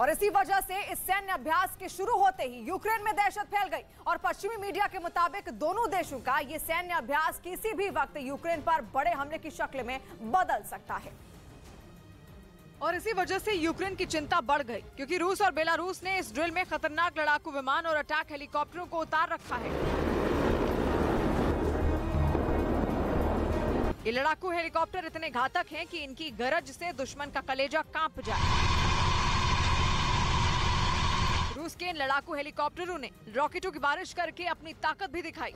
और इसी वजह से इस सैन्य अभ्यास के शुरू होते ही यूक्रेन में दहशत फैल गई और पश्चिमी मीडिया के मुताबिक दोनों देशों का ये सैन्य अभ्यास किसी भी वक्त यूक्रेन पर बड़े हमले की शक्ल में बदल सकता है। और इसी वजह से यूक्रेन की चिंता बढ़ गई क्योंकि रूस और बेलारूस ने इस ड्रिल में खतरनाक लड़ाकू विमान और अटैक हेलीकॉप्टरों को उतार रखा है। ये लड़ाकू हेलीकॉप्टर इतने घातक हैं कि इनकी गरज से दुश्मन का कलेजा कांप जाए। रूस के इन लड़ाकू हेलीकॉप्टरों ने रॉकेटों की बारिश करके अपनी ताकत भी दिखाई।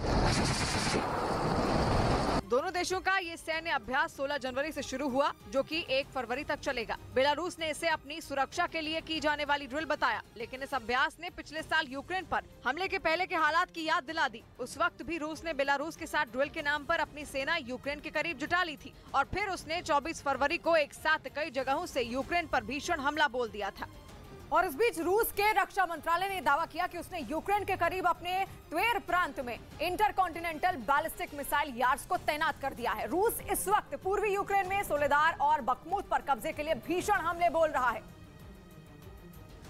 दोनों देशों का ये सैन्य अभ्यास 16 जनवरी से शुरू हुआ, जो कि 1 फरवरी तक चलेगा। बेलारूस ने इसे अपनी सुरक्षा के लिए की जाने वाली ड्रिल बताया, लेकिन इस अभ्यास ने पिछले साल यूक्रेन पर हमले के पहले के हालात की याद दिला दी। उस वक्त भी रूस ने बेलारूस के साथ ड्रिल के नाम पर अपनी सेना यूक्रेन के करीब जुटा ली थी और फिर उसने 24 फरवरी को एक साथ कई जगहों से यूक्रेन पर भीषण हमला बोल दिया था। और इस बीच रूस के रक्षा मंत्रालय ने दावा किया कि उसने यूक्रेन के करीब अपने त्वेर प्रांत में इंटरकॉन्टिनेंटल बैलिस्टिक मिसाइल यार्ड्स को तैनात कर दिया है। रूस इस वक्त पूर्वी यूक्रेन में सोलेदार और बखमूत पर कब्जे के लिए भीषण हमले बोल रहा है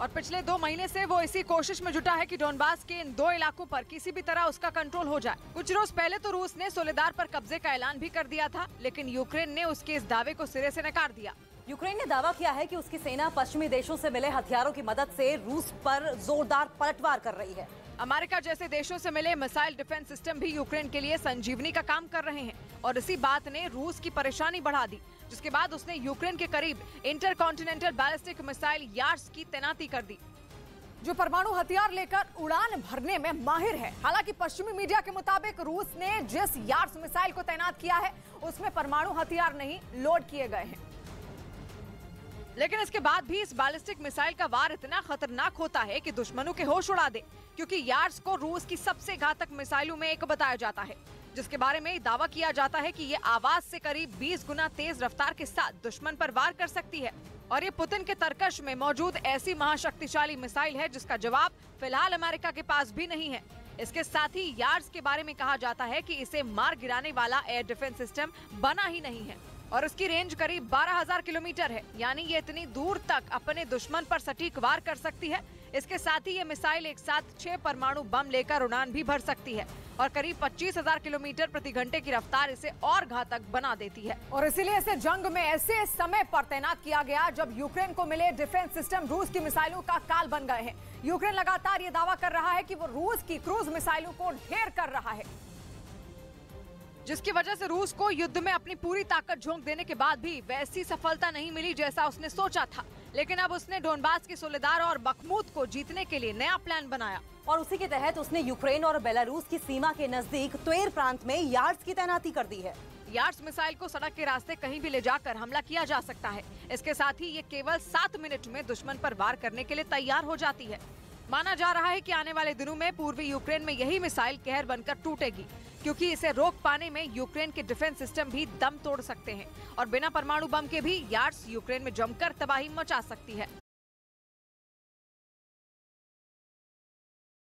और पिछले 2 महीने से वो इसी कोशिश में जुटा है कि डोनबास के इन 2 इलाकों पर किसी भी तरह उसका कंट्रोल हो जाए। कुछ रोज पहले तो रूस ने सोलेदार पर कब्जे का ऐलान भी कर दिया था, लेकिन यूक्रेन ने उसके इस दावे को सिरे से नकार दिया। यूक्रेन ने दावा किया है कि उसकी सेना पश्चिमी देशों से मिले हथियारों की मदद से रूस पर जोरदार पलटवार कर रही है। अमेरिका जैसे देशों से मिले मिसाइल डिफेंस सिस्टम भी यूक्रेन के लिए संजीवनी का काम कर रहे हैं और इसी बात ने रूस की परेशानी बढ़ा दी, जिसके बाद उसने यूक्रेन के करीब इंटरकॉन्टिनेंटल बैलिस्टिक मिसाइल यार्ड्स की तैनाती कर दी, जो परमाणु हथियार लेकर उड़ान भरने में माहिर है। हालांकि पश्चिमी मीडिया के मुताबिक रूस ने जिस यार्ड्स मिसाइल को तैनात किया है उसमें परमाणु हथियार नहीं लोड किए गए हैं, लेकिन इसके बाद भी इस बैलिस्टिक मिसाइल का वार इतना खतरनाक होता है कि दुश्मनों के होश उड़ा दे, क्योंकि यार्ड्स को रूस की सबसे घातक मिसाइलों में एक बताया जाता है, जिसके बारे में दावा किया जाता है कि ये आवाज से करीब 20 गुना तेज रफ्तार के साथ दुश्मन पर वार कर सकती है और ये पुतिन के तरकश में मौजूद ऐसी महाशक्तिशाली मिसाइल है जिसका जवाब फिलहाल अमेरिका के पास भी नहीं है। इसके साथ ही यार्ड्स के बारे में कहा जाता है कि इसे मार गिराने वाला एयर डिफेंस सिस्टम बना ही नहीं है और इसकी रेंज करीब 12,000 किलोमीटर है, यानी ये इतनी दूर तक अपने दुश्मन पर सटीक वार कर सकती है। इसके साथ ही ये मिसाइल एक साथ 6 परमाणु बम लेकर उड़ान भी भर सकती है और करीब 25,000 किलोमीटर प्रति घंटे की रफ्तार इसे और घातक बना देती है। और इसीलिए इसे जंग में ऐसे समय पर तैनात किया गया जब यूक्रेन को मिले डिफेंस सिस्टम रूस की मिसाइलों का काल बन गए हैं। यूक्रेन लगातार ये दावा कर रहा है कि वो रूस की क्रूज मिसाइलों को ढेर कर रहा है, जिसकी वजह से रूस को युद्ध में अपनी पूरी ताकत झोंक देने के बाद भी वैसी सफलता नहीं मिली जैसा उसने सोचा था। लेकिन अब उसने डोनबास की सोलेदार और बखमूत को जीतने के लिए नया प्लान बनाया और उसी के तहत उसने यूक्रेन और बेलारूस की सीमा के नजदीक त्वेर प्रांत में यार्ड्स की तैनाती कर दी है। यार्ड्स मिसाइल को सड़क के रास्ते कहीं भी ले जाकर हमला किया जा सकता है। इसके साथ ही ये केवल 7 मिनट में दुश्मन पर वार करने के लिए तैयार हो जाती है। माना जा रहा है कि आने वाले दिनों में पूर्वी यूक्रेन में यही मिसाइल कहर बनकर टूटेगी, क्योंकि इसे रोक पाने में यूक्रेन के डिफेंस सिस्टम भी दम तोड़ सकते हैं और बिना परमाणु बम के भी यार्ड्स यूक्रेन में जमकर तबाही मचा सकती है।